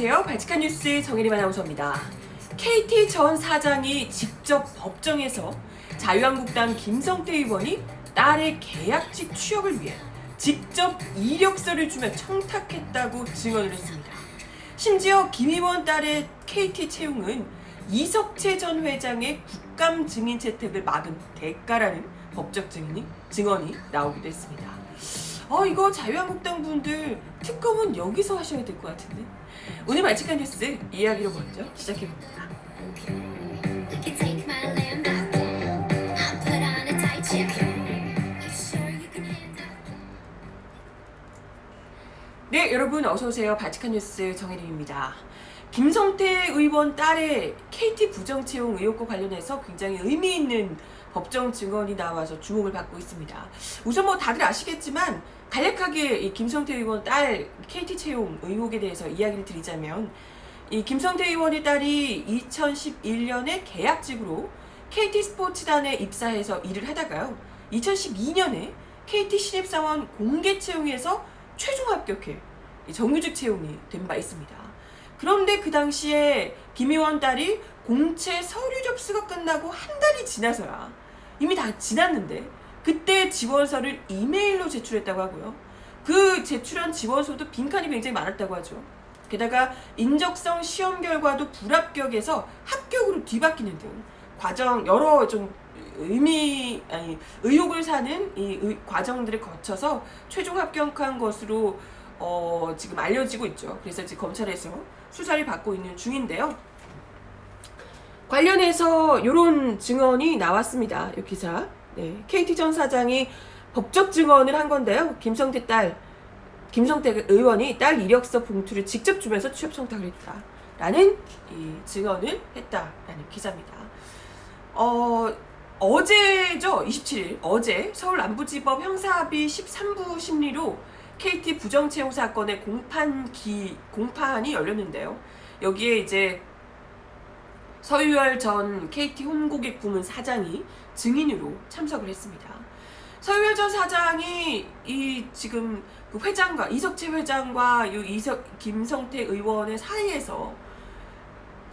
안녕하세요. 발칙한 뉴스 정혜림 아나운서입니다. KT 전 사장이 직접 법정에서 자유한국당 김성태 의원이 딸의 계약직 취업을 위해 직접 이력서를 주며 청탁했다고 증언을 했습니다. 심지어 김 의원 딸의 KT 채용은 이석채 전 회장의 국감 증인 채택을 막은 대가라는 법적 증언이 나오기도 했습니다. 이거 자유한국당 분들 특검은 여기서 하셔야 될 것 같은데. 오늘 발칙한 뉴스 이야기로 먼저 시작해봅니다. 네, 여러분 어서오세요. 발칙한 뉴스 정혜림입니다. 김성태 의원 딸의 KT 부정 채용 의혹과 관련해서 굉장히 의미 있는 법정 증언이 나와서 주목을 받고 있습니다. 우선 다들 아시겠지만 간략하게 이 김성태 의원 딸 KT 채용 의혹에 대해서 이야기를 드리자면, 이 김성태 의원의 딸이 2011년에 계약직으로 KT 스포츠단에 입사해서 일을 하다가요, 2012년에 KT 신입사원 공개 채용에서 최종 합격해 정규직 채용이 된 바 있습니다. 그런데 그 당시에 김 의원 딸이 공채 서류 접수가 끝나고 한 달이 지나서야, 이미 다 지났는데 그때 지원서를 이메일로 제출했다고 하고요. 그 제출한 지원서도 빈칸이 굉장히 많았다고 하죠. 게다가 인적성 시험 결과도 불합격에서 합격으로 뒤바뀌는 등 과정, 여러 좀 의혹을 사는 이 과정들을 거쳐서 최종 합격한 것으로 지금 알려지고 있죠. 그래서 지금 검찰에서 수사를 받고 있는 중인데요. 관련해서 이런 증언이 나왔습니다. 이 기사. 네, KT 전 사장이 법적 증언을 한 건데요. 김성태 의원이 딸 이력서 봉투를 직접 주면서 취업 청탁을 했다라는 이 증언을 했다라는 기사입니다. 어제죠, 27일 어제 서울 남부지법 형사합의 13부 심리로 KT 부정 채용 사건의 공판이 열렸는데요. 여기에 이제 서유열 전 KT 홈고객 부문 사장이 증인으로 참석을 했습니다. 서유열 전 사장이 이 지금 그 회장과 이석채 회장과 김성태 의원의 사이에서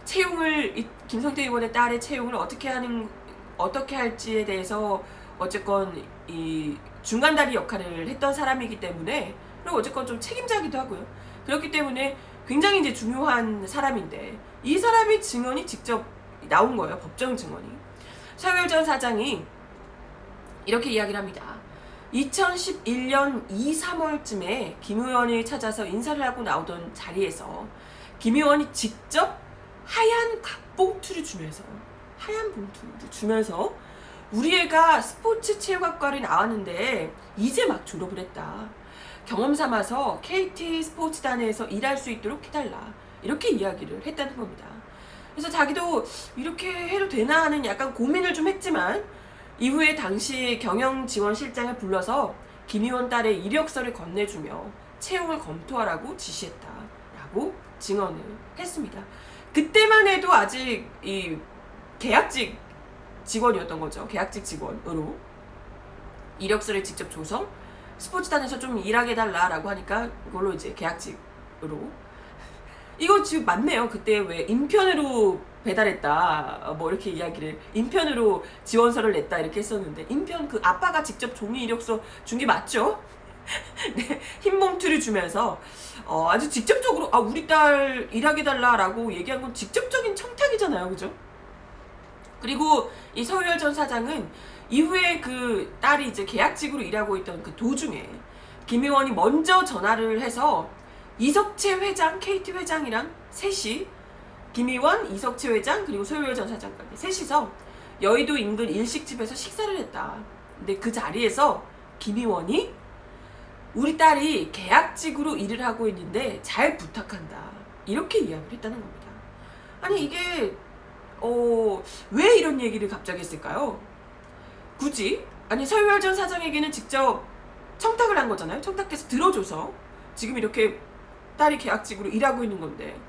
김성태 의원의 딸의 채용을 어떻게 할지에 대해서 어쨌건 이 중간다리 역할을 했던 사람이기 때문에, 그리고 어쨌건 좀 책임자기도 하고요. 그렇기 때문에 굉장히 이제 중요한 사람인데, 이 사람의 증언이 직접 나온 거예요. 법정 증언이. 서유열 전 사장이 이렇게 이야기를 합니다. 2011년 2, 3월쯤에 김 의원을 찾아서 인사를 하고 나오던 자리에서 김 의원이 직접 하얀 봉투를 주면서 우리 애가 스포츠 체육학과를 나왔는데 이제 막 졸업을 했다. 경험 삼아서 KT 스포츠단에서 일할 수 있도록 해달라. 이렇게 이야기를 했다는 겁니다. 그래서 자기도 이렇게 해도 되나 하는 약간 고민을 좀 했지만, 이후에 당시 경영지원실장을 불러서 김 의원 딸의 이력서를 건네주며 채용을 검토하라고 지시했다라고 증언을 했습니다. 그때만 해도 아직 이 계약직 직원이었던 거죠. 계약직 직원으로 이력서를 직접 줘서 스포츠단에서 좀 일하게 해달라라고 하니까 그걸로 이제 계약직으로. 이거 지금 맞네요. 그때 왜 인편으로 배달했다 이렇게 이야기를, 인편으로 지원서를 냈다 이렇게 했었는데, 인편 그 아빠가 직접 종이 이력서 준 게 맞죠? 네, 흰 봉투를 주면서 아주 직접적으로 우리 딸 일하게 달라라고 얘기한 건 직접적인 청탁이잖아요, 그죠? 그리고 이 서유열 전 사장은 이후에 그 딸이 이제 계약직으로 일하고 있던 그 도중에 김 의원이 먼저 전화를 해서 이석채 회장, KT 회장이랑 셋이, 김 의원, 이석채 회장, 그리고 서유열 전 사장까지 셋이서 여의도 인근 일식집에서 식사를 했다. 근데 그 자리에서 김 의원이 우리 딸이 계약직으로 일을 하고 있는데 잘 부탁한다. 이렇게 이야기를 했다는 겁니다. 아니 이게 왜 이런 얘기를 갑자기 했을까요? 굳이? 아니 서유열 전 사장에게는 직접 청탁을 한 거잖아요. 청탁해서 들어줘서 지금 이렇게 딸이 계약직으로 일하고 있는 건데,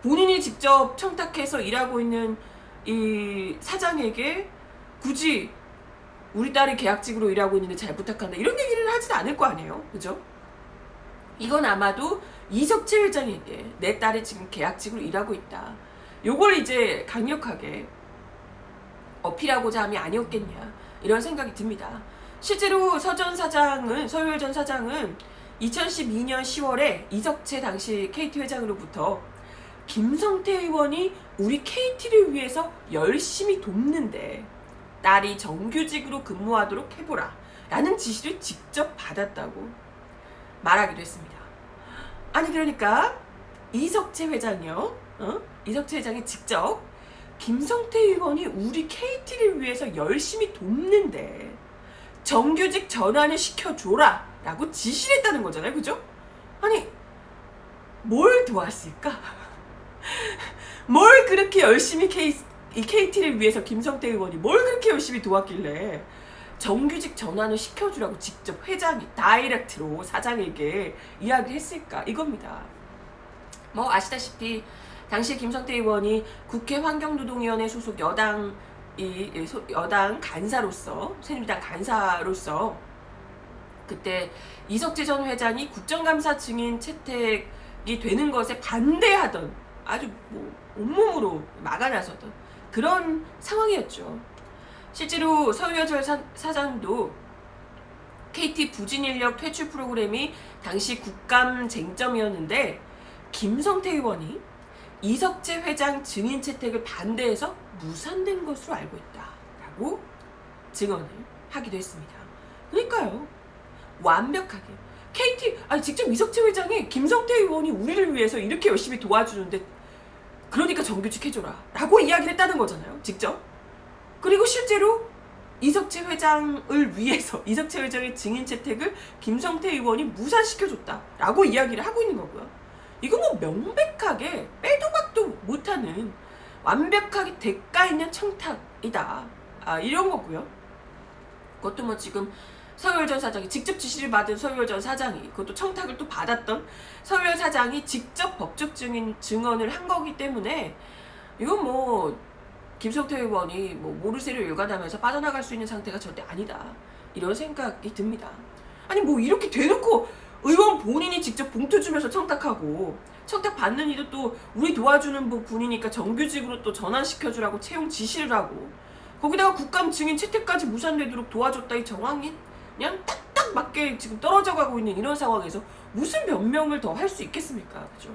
본인이 직접 청탁해서 일하고 있는 이 사장에게 굳이 우리 딸이 계약직으로 일하고 있는데 잘 부탁한다 이런 얘기를 하진 않을 거 아니에요, 그죠? 이건 아마도 이석채 회장에게 내 딸이 지금 계약직으로 일하고 있다. 요걸 이제 강력하게 어필하고자 함이 아니었겠냐 이런 생각이 듭니다. 실제로 서울 전 사장은 2012년 10월에 이석채 당시 KT 회장으로부터 김성태 의원이 우리 KT를 위해서 열심히 돕는데 딸이 정규직으로 근무하도록 해보라 라는 지시를 직접 받았다고 말하기도 했습니다. 아니 그러니까 이석채 회장이요, 이석채 회장이 직접 김성태 의원이 우리 KT를 위해서 열심히 돕는데 정규직 전환을 시켜줘라 라고 지시를 했다는 거잖아요. 그죠? 아니 뭘 도왔을까? 뭘 그렇게 열심히 이 KT를 위해서 김성태 의원이 뭘 그렇게 열심히 도왔길래 정규직 전환을 시켜주라고 직접 회장이 다이렉트로 사장에게 이야기를 했을까 이겁니다. 뭐 아시다시피 당시 김성태 의원이 국회 환경노동위원회 소속 여당 간사로서, 새누리당 간사로서 그때 이석채 전 회장이 국정감사 증인 채택이 되는 것에 반대하던, 아주 뭐 온몸으로 막아 나서던 그런 상황이었죠. 실제로 서유열 전 사장도 KT 부진인력 퇴출 프로그램이 당시 국감 쟁점이었는데 김성태 의원이 이석채 회장 증인 채택을 반대해서 무산된 것으로 알고 있다라고 증언을 하기도 했습니다. 그러니까요, 완벽하게 KT 직접 이석채 회장이 김성태 의원이 우리를 위해서 이렇게 열심히 도와주는데 그러니까 정규직 해줘라 라고 이야기를 했다는 거잖아요, 직접. 그리고 실제로 이석채 회장을 위해서 이석채 회장의 증인 채택을 김성태 의원이 무산시켜줬다 라고 이야기를 하고 있는 거고요. 이거 뭐 명백하게 빼도 박도 못하는 완벽하게 대가 있는 청탁이다, 이런 거고요. 그것도 뭐 지금 서유열 전 사장이 직접 지시를 받은 서유열 전 사장이, 그것도 청탁을 또 받았던 서유열 사장이 직접 법적 증언을 한 거기 때문에 이건 뭐 김성태 의원이 뭐 모르쇠를 일관하면서 빠져나갈 수 있는 상태가 절대 아니다 이런 생각이 듭니다. 아니 뭐 이렇게 대놓고 의원 본인이 직접 봉투 주면서 청탁하고, 청탁 받는 이도 또 우리 도와주는 분이니까 정규직으로 또 전환시켜주라고 채용 지시를 하고, 거기다가 국감 증인 채택까지 무산되도록 도와줬다, 이 정황이 그냥 딱딱 맞게 지금 떨어져 가고 있는 이런 상황에서 무슨 변명을 더 할 수 있겠습니까? 그죠?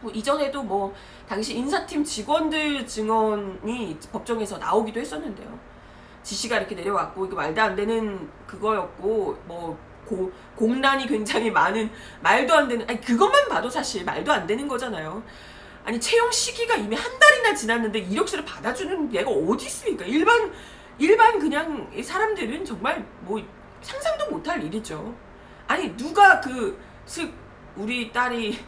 뭐 이전에도 뭐 당시 인사팀 직원들 증언이 법정에서 나오기도 했었는데요. 지시가 이렇게 내려왔고 이거 말도 안 되는 그거였고, 뭐 공란이 굉장히 많은, 말도 안 되는, 그것만 봐도 사실 말도 안 되는 거잖아요. 아니 채용 시기가 이미 한 달이나 지났는데 이력서를 받아주는 얘가 어디 있습니까? 일반 그냥 사람들은 정말 뭐 상상도 못할 일이죠. 아니 누가 우리 딸이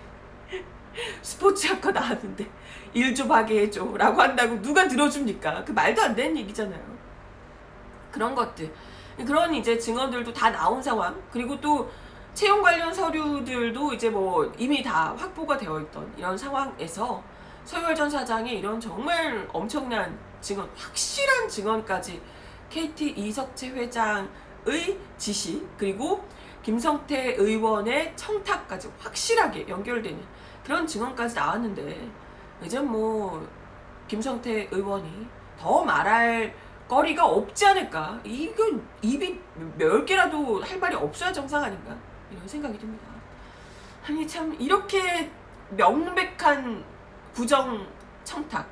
스포츠학과 나왔는데 일 좀 하게 해줘 라고 한다고 누가 들어줍니까? 그 말도 안 되는 얘기잖아요. 그런 것들, 그런 이제 증언들도 다 나온 상황, 그리고 또 채용 관련 서류들도 이제 뭐 이미 다 확보가 되어 있던 이런 상황에서 서유열 전 사장의 이런 정말 엄청난 증언, 확실한 증언까지 KT 이석채 회장의 지시, 그리고 김성태 의원의 청탁까지 확실하게 연결되는 그런 증언까지 나왔는데, 이제 뭐 김성태 의원이 더 말할 거리가 없지 않을까, 이건 입이 10개라도 할 말이 없어야 정상 아닌가 이런 생각이 듭니다. 아니 참 이렇게 명백한 부정 청탁,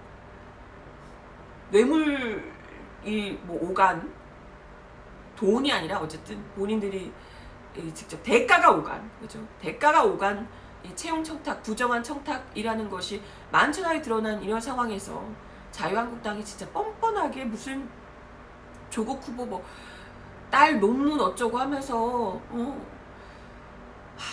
뇌물이 뭐 오간, 돈이 아니라 어쨌든 본인들이 직접 대가가 오간, 그죠? 대가가 오간 이 채용 청탁, 부정한 청탁이라는 것이 만천하에 드러난 이런 상황에서 자유한국당이 진짜 뻔뻔하게 무슨 조국 후보 뭐 딸 논문 어쩌고 하면서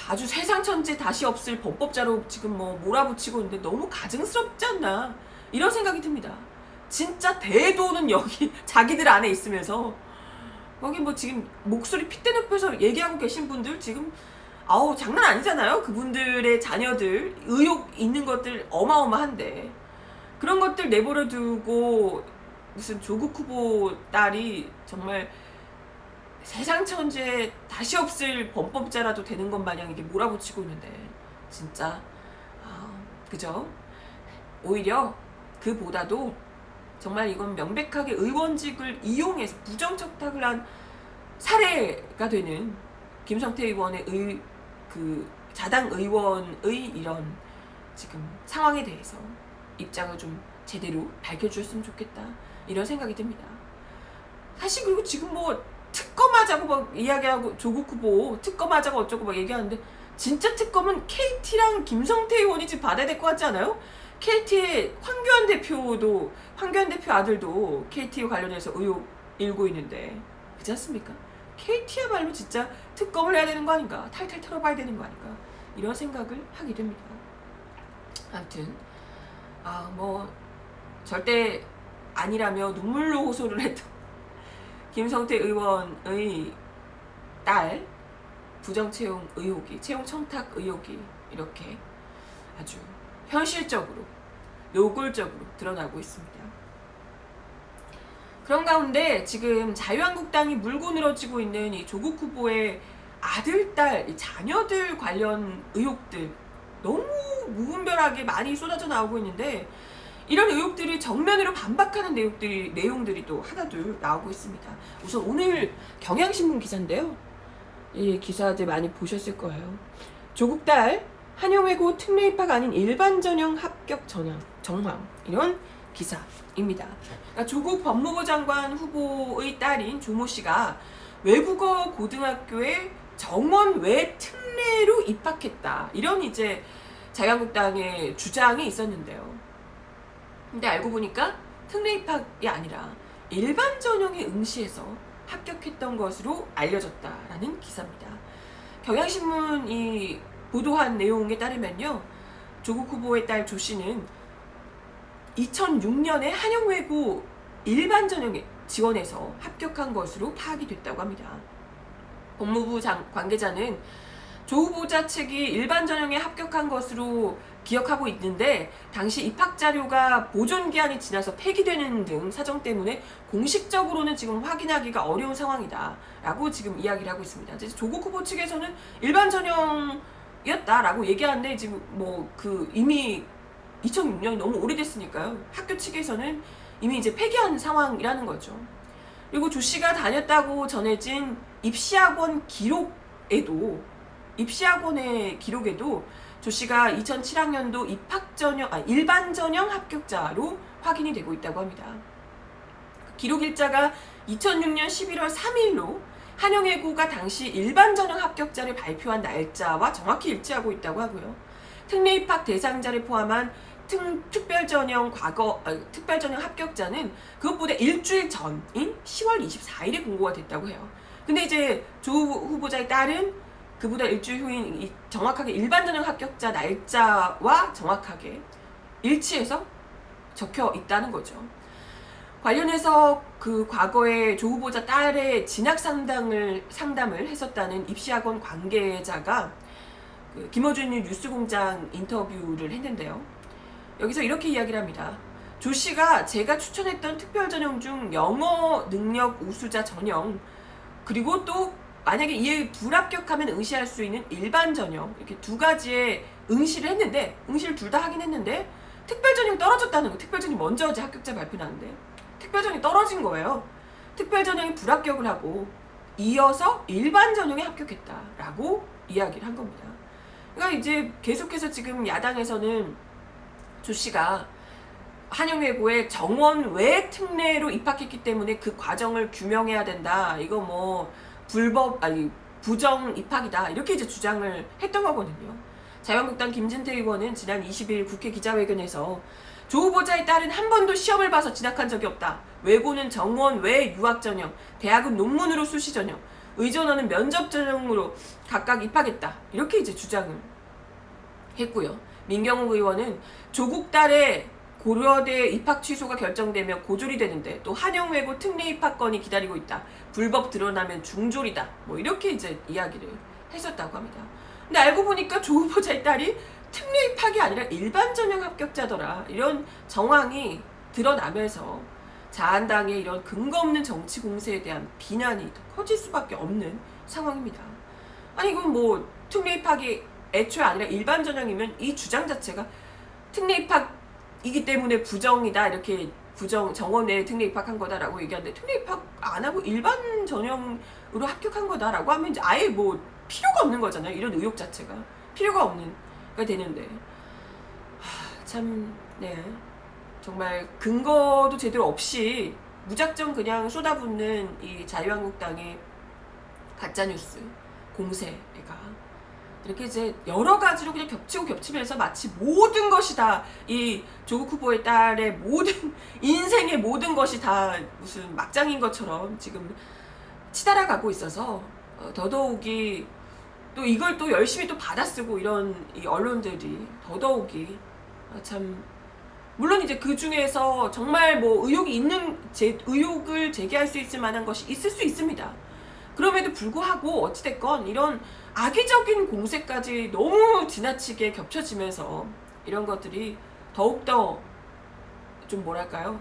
아주 세상천지 다시 없을 범법자로 지금 뭐 몰아붙이고 있는데 너무 가증스럽지 않나 이런 생각이 듭니다. 진짜 대도는 여기 자기들 안에 있으면서 여기 뭐 지금 목소리 핏대 높여서 얘기하고 계신 분들 지금 장난 아니잖아요. 그분들의 자녀들 의혹 있는 것들 어마어마한데 그런 것들 내버려 두고 무슨 조국 후보 딸이 정말 세상 천지에 다시 없을 범법자라도 되는 것 마냥 이게 몰아붙이고 있는데 진짜 그죠? 오히려 그보다도 정말 이건 명백하게 의원직을 이용해서 부정청탁을 한 사례가 되는 김성태 의원의 그 자당 의원의 이런 지금 상황에 대해서 입장을 좀 제대로 밝혀주셨으면 좋겠다 이런 생각이 듭니다. 사실 그리고 지금 뭐 특검하자고 막 이야기하고 조국 후보 특검하자고 어쩌고 막 얘기하는데 진짜 특검은 KT랑 김성태 의원이 지금 받아야 될 것 같지 않아요? KT의 황교안 대표 아들도 KT 관련해서 의혹 일고 있는데 그렇지 않습니까? KT야말로 진짜 특검을 해야 되는 거 아닌가? 탈탈 털어봐야 되는 거 아닌가? 이런 생각을 하게 됩니다. 아무튼 뭐 절대 아니라며 눈물로 호소를 했던 김성태 의원의 딸 부정채용 의혹이, 채용 청탁 의혹이 이렇게 아주 현실적으로 노골적으로 드러나고 있습니다. 그런 가운데 지금 자유한국당이 물고 늘어지고 있는 이 조국 후보의 아들, 딸, 이 자녀들 관련 의혹들 너무 무분별하게 많이 쏟아져 나오고 있는데 이런 의혹들이 정면으로 반박하는 내용들이 또 하나둘 나오고 있습니다. 우선 오늘 경향신문 기사인데요. 이 기사들 많이 보셨을 거예요. 조국 딸 한영외고 특례 입학 아닌 일반 전형 합격 정황 이런 기사입니다. 그러니까 조국 법무부 장관 후보의 딸인 조모 씨가 외국어 고등학교에 정원 외 특례로 입학했다. 이런 이제 자유한국당의 주장이 있었는데요. 근데 알고 보니까 특례 입학이 아니라 일반 전형에 응시해서 합격했던 것으로 알려졌다라는 기사입니다. 경향신문이 보도한 내용에 따르면요. 조국 후보의 딸 조 씨는 2006년에 한영외고 일반 전형에 지원해서 합격한 것으로 파악이 됐다고 합니다. 법무부 관계자는 조 후보자 측이 일반 전형에 합격한 것으로 기억하고 있는데 당시 입학 자료가 보존 기한이 지나서 폐기되는 등 사정 때문에 공식적으로는 지금 확인하기가 어려운 상황이다라고 지금 이야기를 하고 있습니다. 조국 후보 측에서는 일반 전형이었다라고 얘기하는데 지금 뭐 이미 2006년이 너무 오래됐으니까요. 학교 측에서는 이미 이제 폐기한 상황이라는 거죠. 그리고 조 씨가 다녔다고 전해진 입시학원의 기록에도 조 씨가 2007학년도 일반 전형 합격자로 확인이 되고 있다고 합니다. 기록 일자가 2006년 11월 3일로 한영외고가 당시 일반 전형 합격자를 발표한 날짜와 정확히 일치하고 있다고 하고요. 특례 입학 대상자를 포함한 특별전형 합격자는 그것보다 일주일 전인 10월 24일에 공고가 됐다고 해요. 근데 이제 조 후보자의 딸은 그보다 일주일 후인 정확하게 일반 전형 합격자 날짜와 정확하게 일치해서 적혀 있다는 거죠. 관련해서 그 과거에 조 후보자 딸의 진학 상담을 했었다는 입시학원 관계자가 김어준 뉴스공장 인터뷰를 했는데요. 여기서 이렇게 이야기를 합니다. 조 씨가 제가 추천했던 특별 전형 중 영어 능력 우수자 전형 그리고 또 만약에 이에 불합격하면 응시할 수 있는 일반 전형 이렇게 두 가지의 응시를 둘 다 하긴 했는데 특별 전형이 떨어졌다는 거. 특별 전형이 먼저 이제 합격자 발표 나는데 특별 전형이 떨어진 거예요. 특별 전형이 불합격을 하고 이어서 일반 전형에 합격했다라고 이야기를 한 겁니다. 그러니까 이제 계속해서 지금 야당에서는 조 씨가 한영외고에 정원 외 특례로 입학했기 때문에 그 과정을 규명해야 된다. 이거 뭐 부정 입학이다. 이렇게 이제 주장을 했던 거거든요. 자유한국당 김진태 의원은 지난 20일 국회 기자회견에서 조 후보자의 딸은 한 번도 시험을 봐서 진학한 적이 없다. 외고는 정원 외 유학 전형, 대학은 논문으로 수시 전형, 의전원은 면접 전형으로 각각 입학했다. 이렇게 이제 주장을 했고요. 민경욱 의원은 조국 딸의 고려대 입학 취소가 결정되면 고졸이 되는데 또 한영외고 특례 입학건이 기다리고 있다. 불법 드러나면 중졸이다. 뭐 이렇게 이제 이야기를 했었다고 합니다. 근데 알고 보니까 조 후보자의 딸이 특례 입학이 아니라 일반 전형 합격자더라. 이런 정황이 드러나면서 자한당의 이런 근거 없는 정치 공세에 대한 비난이 더 커질 수밖에 없는 상황입니다. 아니 이건 뭐 특례 입학이 애초에 아니라 일반 전형이면 이 주장 자체가 특례 입학이기 때문에 부정이다, 이렇게 정원에 특례 입학한 거다라고 얘기하는데, 특례 입학 안 하고 일반 전형으로 합격한 거다라고 하면 이제 아예 뭐 필요가 없는 거잖아요. 이런 의혹 자체가 필요가 없는 가 되는데, 참 네, 정말 근거도 제대로 없이 무작정 그냥 쏟아붓는 이 자유한국당의 가짜뉴스 공세가 이렇게 이제 여러 가지로 그냥 겹치고 겹치면서 마치 모든 것이 다 이 조국 후보의 딸의 모든 인생의 모든 것이 다 무슨 막장인 것처럼 지금 치달아가고 있어서 더더욱이 또 이걸 또 열심히 또 받아쓰고 이런 이 언론들이 더더욱이 참, 물론 이제 그 중에서 정말 뭐 의혹을 제기할 수 있을 만한 것이 있을 수 있습니다. 그럼에도 불구하고 어찌됐건 이런 악의적인 공세까지 너무 지나치게 겹쳐지면서 이런 것들이 더욱더 좀 뭐랄까요,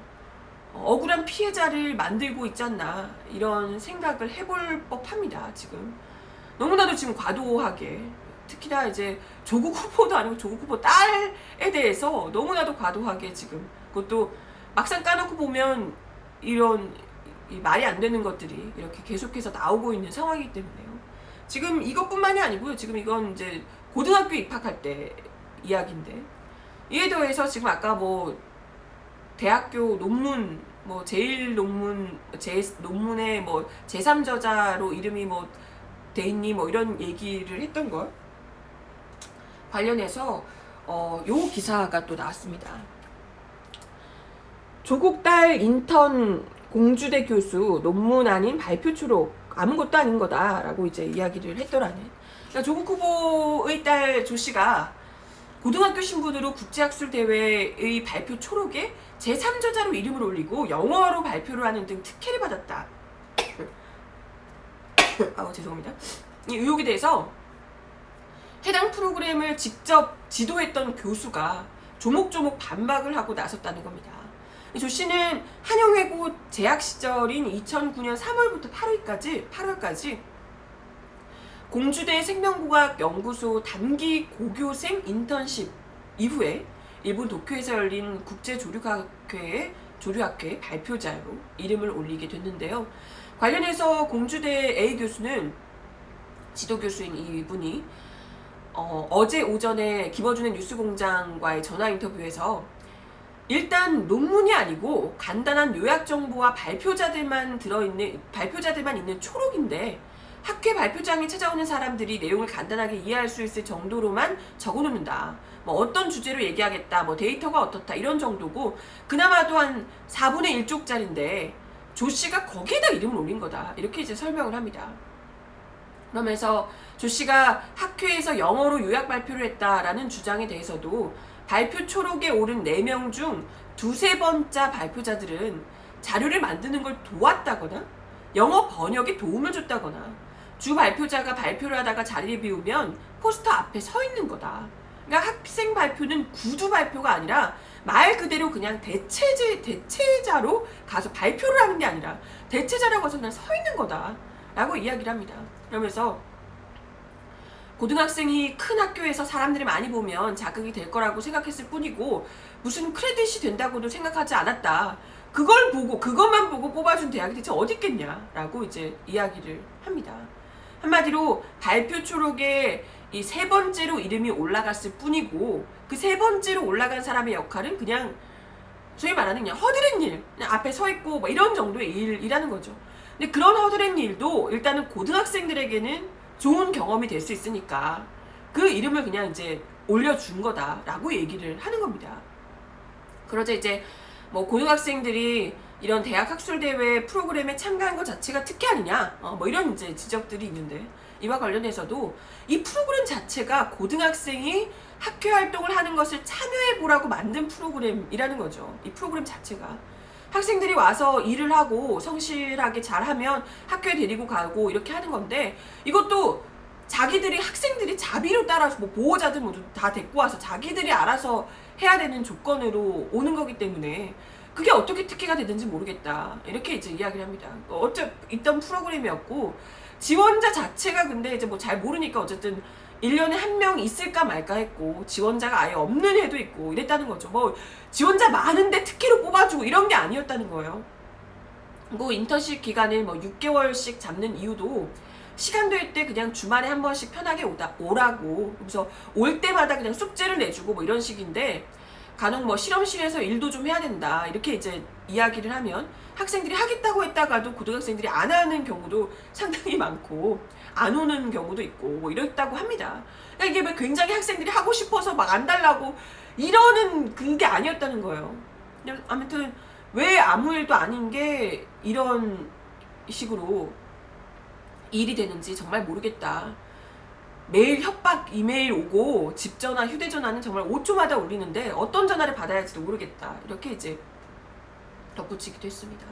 억울한 피해자를 만들고 있지 않나, 이런 생각을 해볼 법합니다. 지금 너무나도 지금 과도하게, 특히나 이제 조국 후보도 아니고 조국 후보 딸에 대해서 너무나도 과도하게 지금, 그것도 막상 까놓고 보면 이런 말이 안 되는 것들이 이렇게 계속해서 나오고 있는 상황이기 때문에요. 지금 이것뿐만이 아니고요. 지금 이건 이제 고등학교 입학할 때 이야기인데, 이에 더해서 지금 아까 뭐 대학교 논문, 뭐 논문에 뭐 제3저자로 이름이 뭐 돼 있니 뭐 이런 얘기를 했던 걸 관련해서 요 기사가 또 나왔습니다. 조국 딸 인턴 공주대 교수 논문 아닌 발표 초록, 아무것도 아닌 거다라고 이제 이야기를 했더라는. 그러니까 조국 후보의 딸 조 씨가 고등학교 신분으로 국제학술 대회의 발표 초록에 제3저자로 이름을 올리고 영어로 발표를 하는 등 특혜를 받았다. 죄송합니다. 이 의혹에 대해서 해당 프로그램을 직접 지도했던 교수가 조목조목 반박을 하고 나섰다는 겁니다. 조 씨는 한영외고 재학 시절인 2009년 3월부터 8월까지 공주대 생명공학 연구소 단기 고교생 인턴십 이후에 일본 도쿄에서 열린 국제조류학회 발표자로 이름을 올리게 됐는데요. 관련해서 공주대 A 교수는, 지도교수인 이분이 어제 오전에 김어준의 뉴스공장과의 전화 인터뷰에서 일단 논문이 아니고 간단한 요약 정보와 발표자들만 있는 초록인데 학회 발표장에 찾아오는 사람들이 내용을 간단하게 이해할 수 있을 정도로만 적어놓는다. 뭐 어떤 주제로 얘기하겠다, 뭐 데이터가 어떻다, 이런 정도고 그나마도 한 4분의 1쪽짜리인데 조 씨가 거기에다 이름을 올린 거다, 이렇게 이제 설명을 합니다. 그러면서 조 씨가 학회에서 영어로 요약 발표를 했다라는 주장에 대해서도 발표 초록에 오른 4명 중 2-3번째 발표자들은 자료를 만드는 걸 도왔다거나 영어 번역에 도움을 줬다거나 주 발표자가 발표를 하다가 자리를 비우면 포스터 앞에 서 있는 거다. 그러니까 학생 발표는 구두 발표가 아니라 말 그대로 그냥 대체자로 가서 발표를 하는 게 아니라 대체자라고 해서 그냥 서 있는 거다 라고 이야기를 합니다. 그러면서 고등학생이 큰 학교에서 사람들이 많이 보면 자극이 될 거라고 생각했을 뿐이고 무슨 크레딧이 된다고도 생각하지 않았다. 그것만 보고 뽑아준 대학이 대체 어디 있겠냐 라고 이제 이야기를 합니다. 한마디로 발표 초록에 이 3번째로 이름이 올라갔을 뿐이고 그 3번째로 올라간 사람의 역할은 그냥 소위 말하는 그냥 허드렛 일, 그냥 앞에 서 있고 뭐 이런 정도의 일이라는 거죠. 근데 그런 허드렛 일도 일단은 고등학생들에게는 좋은 경험이 될 수 있으니까 그 이름을 그냥 이제 올려준 거다라고 얘기를 하는 겁니다. 그러자 이제 뭐 고등학생들이 이런 대학 학술대회 프로그램에 참가한 것 자체가 특혜 아니냐, 뭐 이런 이제 지적들이 있는데, 이와 관련해서도 이 프로그램 자체가 고등학생이 학회 활동을 하는 것을 참여해보라고 만든 프로그램이라는 거죠. 이 프로그램 자체가 학생들이 와서 일을 하고 성실하게 잘하면 학교에 데리고 가고 이렇게 하는 건데, 이것도 학생들이 자비로 따라서 뭐 보호자들 모두 다 데리고 와서 자기들이 알아서 해야 되는 조건으로 오는 거기 때문에 그게 어떻게 특혜가 되는지 모르겠다. 이렇게 이제 이야기를 합니다. 있던 프로그램이었고, 지원자 자체가 근데 이제 뭐 잘 모르니까 어쨌든 1년에 한 명 있을까 말까 했고, 지원자가 아예 없는 해도 있고, 이랬다는 거죠. 뭐, 지원자 많은데 특혜로 뽑아주고 이런 게 아니었다는 거예요. 뭐, 인턴십 기간을 뭐 6개월씩 잡는 이유도 시간 될 때 그냥 주말에 한 번씩 편하게 오라고. 그래서 올 때마다 그냥 숙제를 내주고 뭐 이런 식인데, 간혹 뭐 실험실에서 일도 좀 해야 된다 이렇게 이제 이야기를 하면 학생들이 하겠다고 했다가도 고등학생들이 안 하는 경우도 상당히 많고 안 오는 경우도 있고 뭐 이랬다고 합니다. 그러니까 이게 뭐 굉장히 학생들이 하고 싶어서 막 안 달라고 이러는 그게 아니었다는 거예요. 그냥 아무튼 왜 아무 일도 아닌 게 이런 식으로 일이 되는지 정말 모르겠다. 매일 협박 이메일 오고 집전화 휴대전화는 정말 5초마다 울리는데 어떤 전화를 받아야 할지도 모르겠다. 이렇게 이제 덧붙이기도 했습니다.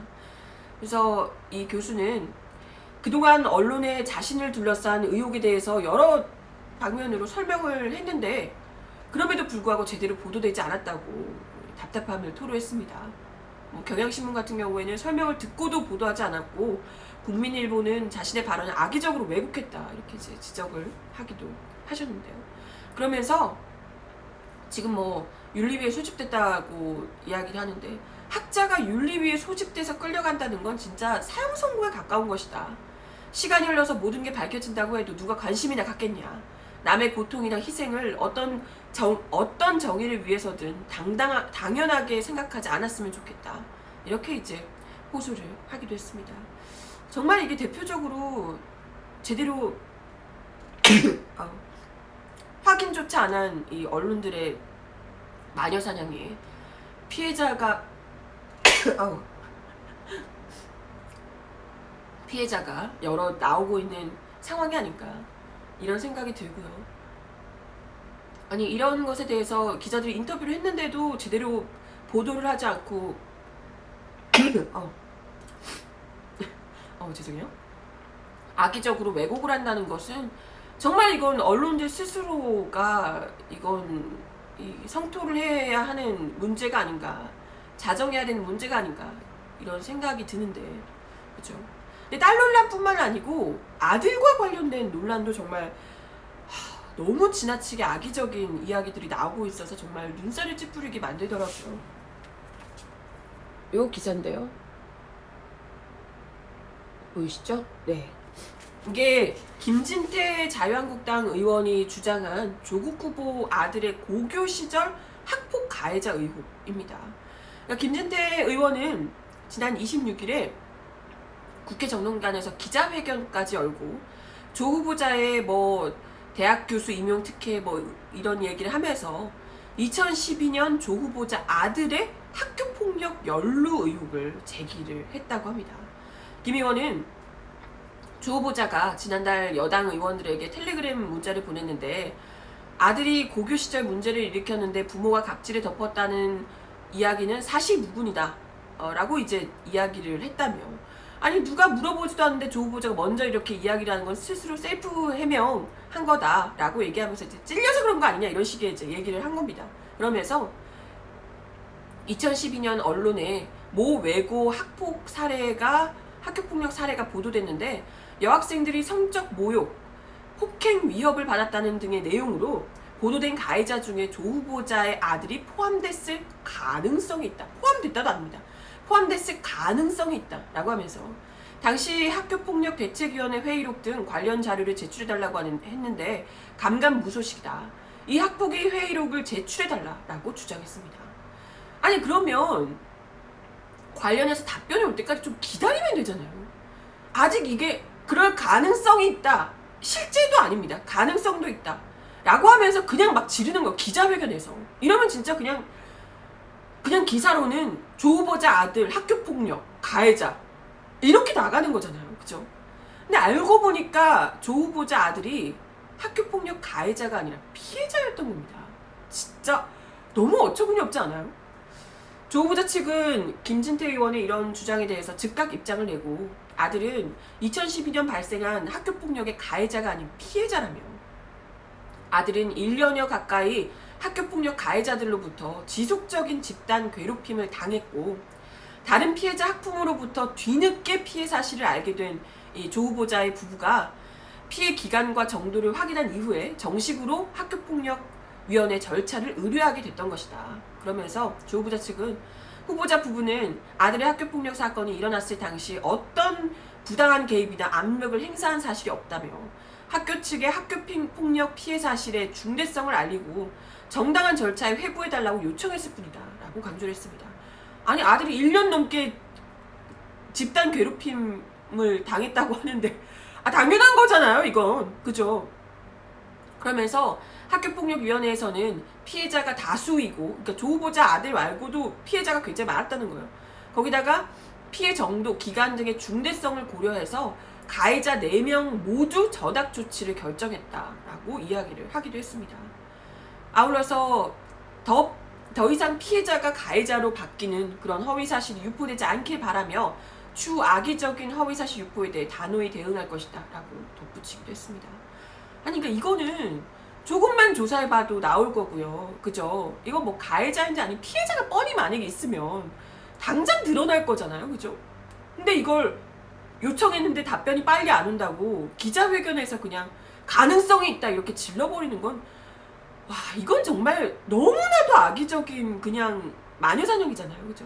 그래서 이 교수는 그동안 언론에 자신을 둘러싼 의혹에 대해서 여러 방면으로 설명을 했는데 그럼에도 불구하고 제대로 보도되지 않았다고 답답함을 토로했습니다. 뭐 경향신문 같은 경우에는 설명을 듣고도 보도하지 않았고 국민일보는 자신의 발언을 악의적으로 왜곡했다 이렇게 이제 지적을 하기도 하셨는데요. 그러면서 지금 뭐 윤리위에 소집됐다고 이야기를 하는데 학자가 윤리위에 소집돼서 끌려간다는 건 진짜 사형 선고에 가까운 것이다. 시간이 흘러서 모든 게 밝혀진다고 해도 누가 관심이나 갖겠냐. 남의 고통이나 희생을 어떤 정의를 위해서든 당연하게 생각하지 않았으면 좋겠다. 이렇게 이제 호소를 하기도 했습니다. 정말 이게 대표적으로 제대로 확인조차 안 한 이 언론들의 마녀사냥에 피해자가 여러 나오고 있는 상황이 아닌가 이런 생각이 들고요. 아니 이런 것에 대해서 기자들이 인터뷰를 했는데도 제대로 보도를 하지 않고 죄송해요. 악의적으로 왜곡을 한다는 것은 정말 이건 언론들 스스로가 이건 성토를 해야 하는 문제가 아닌가, 자정해야 되는 문제가 아닌가 이런 생각이 드는데, 그렇죠? 근데 딸 논란뿐만 아니고 아들과 관련된 논란도 정말 너무 지나치게 악의적인 이야기들이 나오고 있어서 정말 눈살을 찌푸리게 만들더라고요. 요 기사인데요. 보이시죠? 네. 이게 김진태 자유한국당 의원이 주장한 조국 후보 아들의 고교 시절 학폭 가해자 의혹입니다. 그러니까 김진태 의원은 지난 26일에 국회 정론관에서 기자회견까지 열고 조 후보자의 뭐 대학 교수 임용 특혜 뭐 이런 얘기를 하면서 2012년 조 후보자 아들의 학교폭력 연루 의혹을 제기를 했다고 합니다. 김 의원은 조 후보자가 지난달 여당 의원들에게 텔레그램 문자를 보냈는데 아들이 고교 시절 문제를 일으켰는데 부모가 갑질을 덮었다는 이야기는 사실무근이다 라고 이제 이야기를 했다며, 아니 누가 물어보지도 않는데 조 후보자가 먼저 이렇게 이야기를 하는 건 스스로 셀프 해명한 거다 라고 얘기하면서 이제 찔려서 그런 거 아니냐 이런 식의 이제 얘기를 한 겁니다. 그러면서 2012년 언론에 모 외고 학교폭력 사례가 보도됐는데 여학생들이 성적 모욕, 폭행 위협을 받았다는 등의 내용으로 보도된 가해자 중에 조 후보자의 아들이 포함됐을 가능성이 있다. 포함됐다도 아닙니다. 포함됐을 가능성이 있다 라고 하면서 당시 학교폭력대책위원회 회의록 등 관련 자료를 제출해달라고 했는데 감감무소식이다. 이 학폭의 회의록을 제출해달라고 주장했습니다. 아니 그러면 관련해서 답변이 올 때까지 좀 기다리면 되잖아요. 아직 이게 그럴 가능성이 있다. 실제도 아닙니다. 가능성도 있다. 라고 하면서 그냥 막 지르는 거예요. 기자회견에서. 이러면 진짜 그냥 기사로는 조 후보자 아들 학교폭력 가해자 이렇게 나가는 거잖아요. 그죠? 근데 알고 보니까 조 후보자 아들이 학교폭력 가해자가 아니라 피해자였던 겁니다. 진짜 너무 어처구니 없지 않아요? 조 후보자 측은 김진태 의원의 이런 주장에 대해서 즉각 입장을 내고 아들은 2012년 발생한 학교폭력의 가해자가 아닌 피해자라며 아들은 1년여 가까이 학교폭력 가해자들로부터 지속적인 집단 괴롭힘을 당했고 다른 피해자 학부모로부터 뒤늦게 피해 사실을 알게 된 이 조 후보자의 부부가 피해 기간과 정도를 확인한 이후에 정식으로 학교폭력위원회 절차를 의뢰하게 됐던 것이다. 그러면서 조 후보자 측은 후보자 부부는 아들의 학교폭력 사건이 일어났을 당시 어떤 부당한 개입이나 압력을 행사한 사실이 없다며 학교 측의 학교폭력 피해 사실의 중대성을 알리고 정당한 절차에 회부해달라고 요청했을 뿐이다 라고 강조를 했습니다. 아니 아들이 1년 넘게 집단 괴롭힘을 당했다고 하는데 당연한 거잖아요 이건. 그죠? 그러면서 학교폭력위원회에서는 피해자가 다수이고 그러니까 조 후보자 아들 말고도 피해자가 굉장히 많았다는 거예요. 거기다가 피해 정도, 기간 등의 중대성을 고려해서 가해자 4명 모두 저닥 조치를 결정했다라고 이야기를 하기도 했습니다. 아울러서 더 이상 피해자가 가해자로 바뀌는 그런 허위사실이 유포되지 않길 바라며 추후 악의적인 허위사실 유포에 대해 단호히 대응할 것이다 라고 덧붙이기도 했습니다. 아니 그러니까 이거는 조금만 조사해봐도 나올 거고요. 그죠? 이거 뭐 가해자인지 아니면 피해자가 뻔히 만약에 있으면 당장 드러날 거잖아요. 그죠? 근데 이걸 요청했는데 답변이 빨리 안 온다고 기자회견에서 그냥 가능성이 있다 이렇게 질러버리는 건 와 이건 정말 너무나도 악의적인 그냥 마녀사냥이잖아요. 그죠?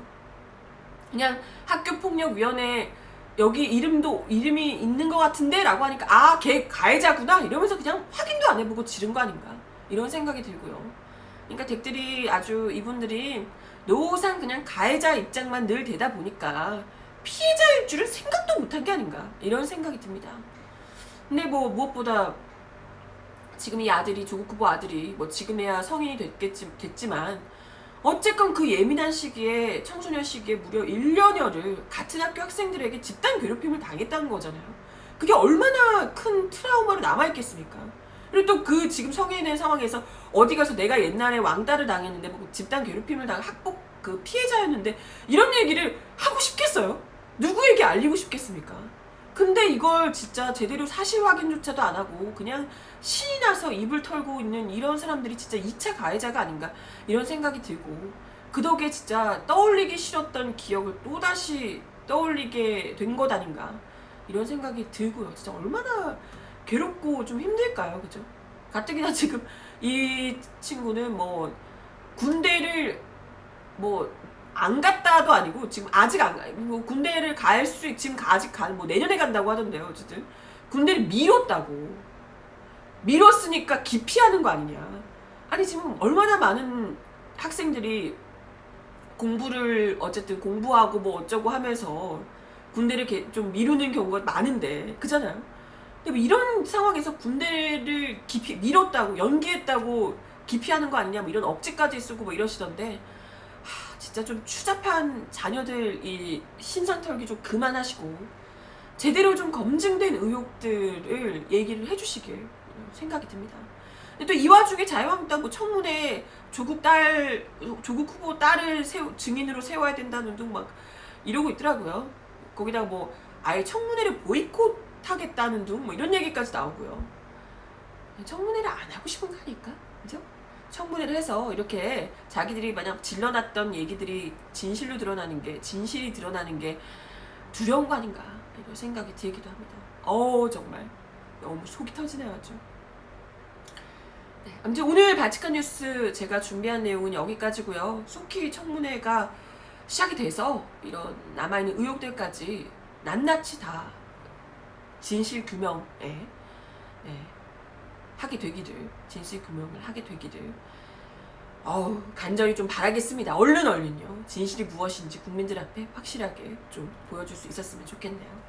그냥 학교폭력위원회 여기 이름이 있는 것 같은데 라고 하니까 걔 가해자구나 이러면서 그냥 확인도 안 해보고 지른 거 아닌가 이런 생각이 들고요. 그러니까 댁들이 아주 이분들이 노상 그냥 가해자 입장만 늘 되다 보니까 피해자일 줄은 생각도 못한 게 아닌가 이런 생각이 듭니다. 근데 뭐 무엇보다 지금 이 아들이 조국 후보 아들이 뭐 지금에야 성인이 됐지만 어쨌건 그 예민한 시기에 청소년 시기에 무려 1년여를 같은 학교 학생들에게 집단 괴롭힘을 당했다는 거잖아요. 그게 얼마나 큰 트라우마로 남아있겠습니까? 그리고 또 그 지금 성인이 된 상황에서 어디 가서 내가 옛날에 왕따를 당했는데 뭐 집단 괴롭힘을 당한 학폭 그 피해자였는데 이런 얘기를 하고 싶겠어요? 누구에게 알리고 싶겠습니까? 근데 이걸 진짜 제대로 사실 확인조차도 안 하고 그냥 신이 나서 입을 털고 있는 이런 사람들이 진짜 2차 가해자가 아닌가 이런 생각이 들고 그 덕에 진짜 떠올리기 싫었던 기억을 또다시 떠올리게 된 것 아닌가 이런 생각이 들고요. 진짜 얼마나 괴롭고 좀 힘들까요? 그죠? 가뜩이나 지금 이 친구는 뭐 군대를 뭐 안 갔다도 아니고 지금 아직 안 가. 뭐 군대를 갈 수 지금 아직 뭐 내년에 간다고 하던데요. 어쨌든 군대를 미뤘으니까 기피하는 거 아니냐. 아니 지금 얼마나 많은 학생들이 공부를 어쨌든 공부하고 뭐 어쩌고 하면서 군대를 좀 미루는 경우가 많은데 그잖아요. 근데 뭐 이런 상황에서 군대를 미뤘다고 연기했다고 기피하는 거 아니냐 뭐 이런 억지까지 쓰고 뭐 이러시던데 진짜 좀 추잡한 자녀들 이 신선 털기 좀 그만하시고 제대로 좀 검증된 의혹들을 얘기를 해주시길 생각이 듭니다. 근데 또 이 와중에 자유한국당 뭐 청문회 조국 후보 딸을 증인으로 세워야 된다는 등 막 이러고 있더라고요. 거기다가 뭐 아예 청문회를 보이콧하겠다는 등 뭐 이런 얘기까지 나오고요. 청문회를 안 하고 싶은 거 아닐까? 그죠? 청문회를 해서 이렇게 자기들이 만약 질러놨던 얘기들이 진실이 드러나는 게 두려운 거 아닌가 이런 생각이 들기도 합니다. 정말 너무 속이 터지네요 아주. 네, 아무튼 오늘 바치칸 뉴스 제가 준비한 내용은 여기까지고요. 속히 청문회가 시작이 돼서 이런 남아있는 의혹들까지 낱낱이 다 진실 규명에 하게 되기를 진실 규명을 하게 되기를 간절히 좀 바라겠습니다. 얼른요. 진실이 무엇인지 국민들 앞에 확실하게 좀 보여줄 수 있었으면 좋겠네요.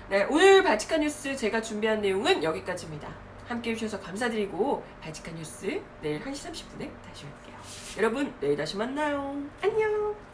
네, 오늘 바치칸 뉴스 제가 준비한 내용은 여기까지입니다. 함께 해주셔서 감사드리고 바치칸 뉴스 내일 1시 30분에 다시 올게요. 여러분 내일 다시 만나요. 안녕.